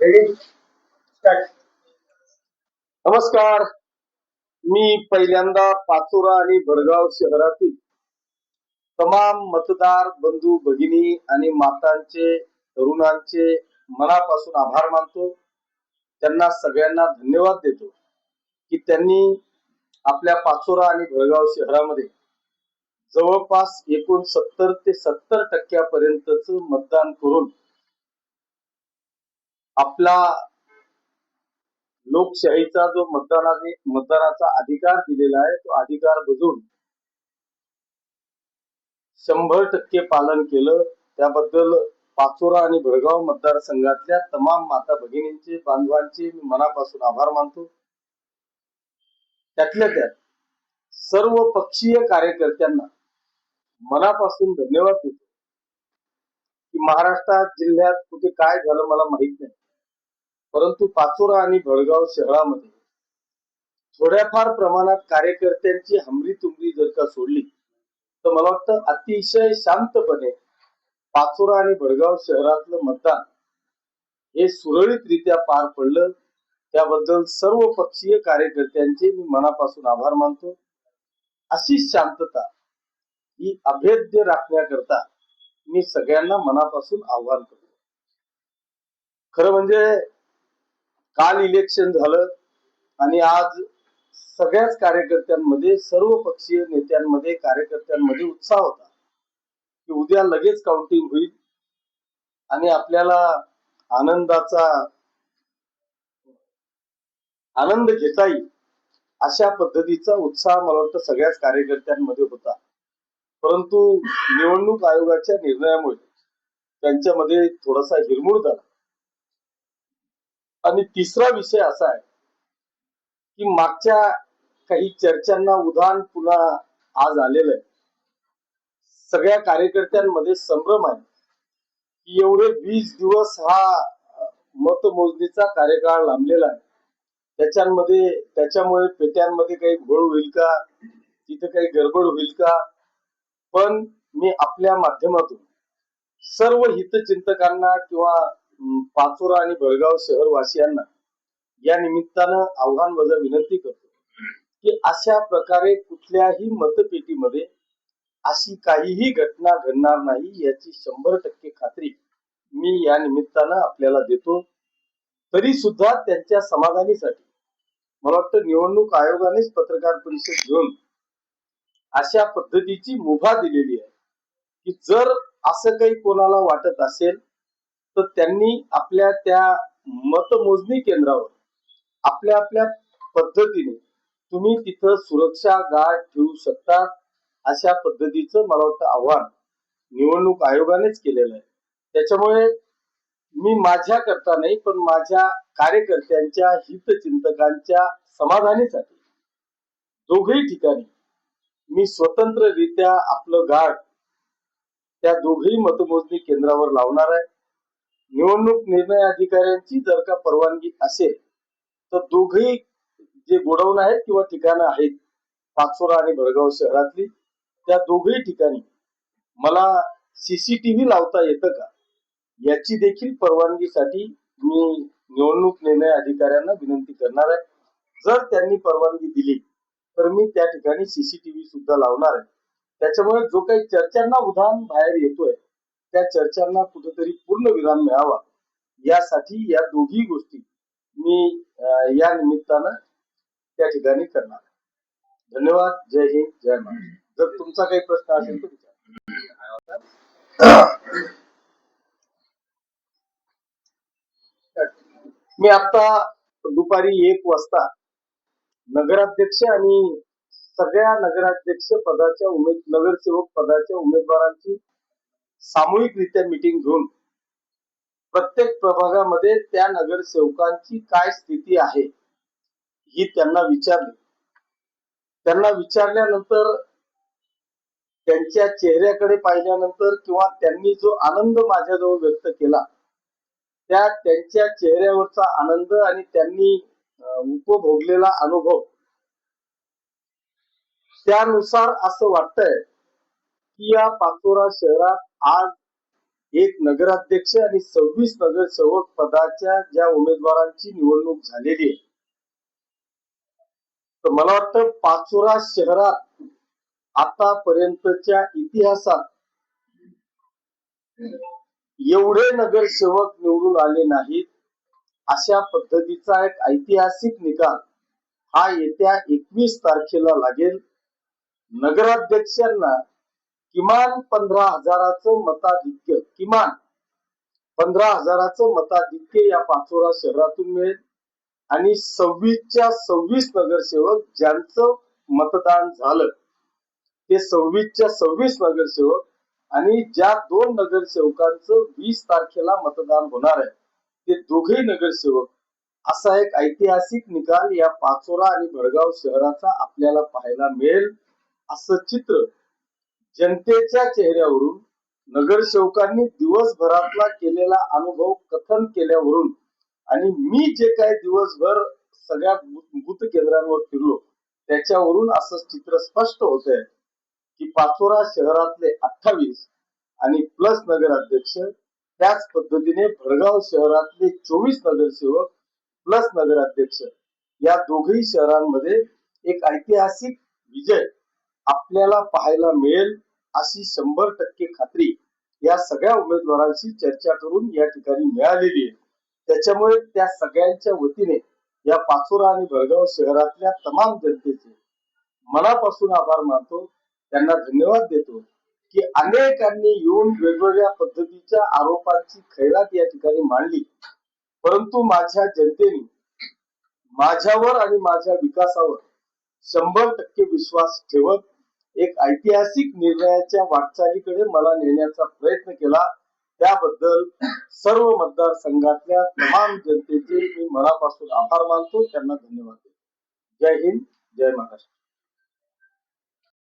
Ready start. नमस्कार. मी पहिल्यांदा पाचोरा आणि भडगाव शहरातील तमाम मतदार बंधू भगिनी आणि मातांचे तरुणांचे मनापासून आभार मानतो. त्यांना सगळ्यांना धन्यवाद देतो की त्यांनी आपल्या पाचोरा आणि भडगाव शहरामध्ये जवळपास एकूण 70 ते 70% मतदान करून आपला लोकशाहीचा जो मतदानाचा अधिकार दिलेला आहे तो अधिकार बजावून 100% पालन केलं. त्याबद्दल पाचोरा आणि भडगाव मतदारसंघातल्या तमाम माता भगिनींचे बांधवांचे मी मनापासून आभार मानतो. त्यातल्या त्यात सर्व पक्षीय कार्यकर्त्यांना मनापासून धन्यवाद देतो की महाराष्ट्रात जिल्ह्यात कुठे काय झालं मला माहित नाही, परंतु पाचोरा आणि भडगाव शहरामध्ये थोड्याफार प्रमाणात कार्यकर्त्यांची हमरी तुमरी जर का सोडली तर मला वाटतं अतिशय शांतपणे पाचोरा आणि भडगाव शहरातलं मतदान हे सुरळीतरित्या पार पडलं. त्याबद्दल सर्व पक्षीय कार्यकर्त्यांचे मी मनापासून आभार मानतो. अशी शांतता ही अभेद्य राखण्याकरता मी सगळ्यांना मनापासून आव्हान करतो. खरं म्हणजे काल इलेक्शन झालं आणि आज सगळ्याच कार्यकर्त्यांमध्ये, सर्व पक्षीय नेत्यांमध्ये, कार्यकर्त्यांमध्ये उत्साह होता की उद्या लगेच काउंटिंग होईल आणि आपल्याला आनंद घेता येईल अशा पद्धतीचा उत्साह मला वाटतं सगळ्याच कार्यकर्त्यांमध्ये होता. परंतु निवडणूक आयोगाच्या निर्णयामुळे त्यांच्यामध्ये थोडासा हिरमोड झाला. आणि तिसरा विषय असा आहे की मागच्या काही चर्चांना उधाण पुन्हा आज आलेलं आहे. सगळ्या कार्यकर्त्यांमध्ये संभ्रम आहे की एवढे 20 दिवस हा मतमोजणीचा कार्यकाळ लांबलेला आहे. त्याच्यामुळे पेट्यांमध्ये काही घोळ होईल का, तिथे काही गडबड होईल का. पण मी आपल्या माध्यमातून सर्व हितचिंतकांना किंवा पाचोरा आणि भडगाव शहरवासियांना या निमित्तानं आव्हान वजा विनंती करतो की अशा प्रकारे कुठल्याही मतपेटीमध्ये अशी काहीही घटना घडणार नाही याची 100% खात्री मी या निमित्तानं आपल्याला देतो. तरी सुद्धा त्यांच्या समाधानीसाठी मला वाटतं निवडणूक आयोगानेच पत्रकार परिषद घेऊन अशा पद्धतीची मुभा दिलेली आहे की जर असं काही कोणाला वाटत असेल तर त्यांनी आपल्या त्या मतमोजणी केंद्रावर आपल्या पद्धतीने तुम्ही तिथं सुरक्षा गार्ड ठेवू शकता. अशा पद्धतीचं मला वाटतं आव्हान निवडणूक आयोगानेच केलेलं आहे. त्याच्यामुळे मी माझ्या करता नाही पण माझ्या कार्यकर्त्यांच्या हितचिंतकांच्या समाधानीसाठी दोघही ठिकाणी मी स्वतंत्ररित्या आपलं गार्ड त्या दोघही मतमोजणी केंद्रावर लावणार आहे. निवडणूक निर्णय अधिकाऱ्यांची जर का परवानगी असेल तर दोघही जे गोडाऊन आहेत किंवा ठिकाणं आहेत पाचोरा आणि भडगाव शहरातली त्या दोघही ठिकाणी मला सीसीटीव्ही लावता येतं का याची देखील परवानगीसाठी मी निवडणूक निर्णय अधिकाऱ्यांना विनंती करणार आहे. जर त्यांनी परवानगी दिली तर मी त्या ठिकाणी सीसीटीव्ही सुद्धा लावणार आहे. त्याच्यामुळे जो काही चर्चांना उधाण बाहेर येतोय त्या चर्चांना कुठेतरी पूर्ण विराम मिळावा यासाठी या दोघी गोष्टी मी या निमित्तानं त्या ठिकाणी करणार. धन्यवाद. जय हिंद, जय महाराष्ट्र. जर तुमचा काही प्रश्न असेल तर विचारा. मी आता दुपारी 1 वाजता नगराध्यक्ष आणि सगळ्या नगराध्यक्ष पदाच्या नगरसेवक पदाच्या उमेदवारांची सामूहिकरित्या मीटिंग घेऊन प्रत्येक प्रभागामध्ये त्या नगरसेवकांची काय स्थिती आहे ही त्यांना विचारली. त्यांना विचारल्यानंतर त्यांच्या चेहऱ्याकडे पाहिल्यानंतर किंवा त्यांनी जो आनंद माझ्याजवळ व्यक्त केला त्या त्यांच्या चेहऱ्यावरचा आनंद आणि त्यांनी उपभोगलेला अनुभव त्यानुसार असं वाटतंय की या पाचोरा शहरात आज एक नगराध्यक्ष आणि 26 नगरसेवक पदाच्या ज्या उमेदवारांची निवडणूक झालेली आहे, तर मला वाटतं पाचोरा शहरात आतापर्यंतच्या इतिहासात एवढे नगरसेवक निवडून आले नाहीत. अशा पद्धतीचा एक ऐतिहासिक निकाल हा येत्या 21 तारखेला लागेल. नगराध्यक्षांना किमान 15,000चं मताधिक्य, किमान 15,000चं मताधिक्य या पाचोरा शहरातून मिळेल आणि 26च्या 26 नगरसेवक ज्यांचं मतदान झालं ते 26च्या 26 नगरसेवक आणि ज्या 2 नगरसेवकांचं 20 तारखेला मतदान होणार आहे ते दोघे नगरसेवक, असा एक ऐतिहासिक निकाल या पाचोरा आणि भडगाव शहराचा आपल्याला पाहायला मिळेल. असं चित्र जनतेच्या चेहऱ्यावरून, नगरसेवकांनी दिवसभरातला केलेला अनुभव कथन केल्यावरून आणि मी जे काय दिवसभर सगळ्या बूथ केंद्रांवर फिरलो त्याच्यावरून असं चित्र स्पष्ट होत आहे की पाचोरा शहरातले 28 आणि प्लस नगराध्यक्ष, त्याच पद्धतीने भडगाव शहरातले 24 नगरसेवक प्लस नगराध्यक्ष, या दोघही शहरांमध्ये एक ऐतिहासिक विजय आपल्याला पाहायला मिळेल अशी 100% खात्री या सगळ्या उमेदवारांशी चर्चा करून या ठिकाणी मिळालेली आहे. त्याच्यामुळे त्या सगळ्यांच्या वतीने या पाचोरा आणि भडगाव शहरातल्या तमाम जनतेचे मनापासून आभार मानतो, त्यांना धन्यवाद देतो की अनेकांनी येऊन वेगवेगळ्या पद्धतीच्या आरोपांची खैरात या ठिकाणी मांडली, परंतु माझ्या जनतेने माझ्यावर आणि माझ्या विकासावर 100% विश्वास ठेवत एक ऐतिहासिक निर्णयाच्या वाटचालीकडे मला नेण्याचा प्रयत्न केला. त्याबद्दल सर्व मतदारसंघातल्या तमाम जनतेचे मी मनापासून आभार मानतो, त्यांना धन्यवाद देतो. जय हिंद, जय महाराष्ट्र.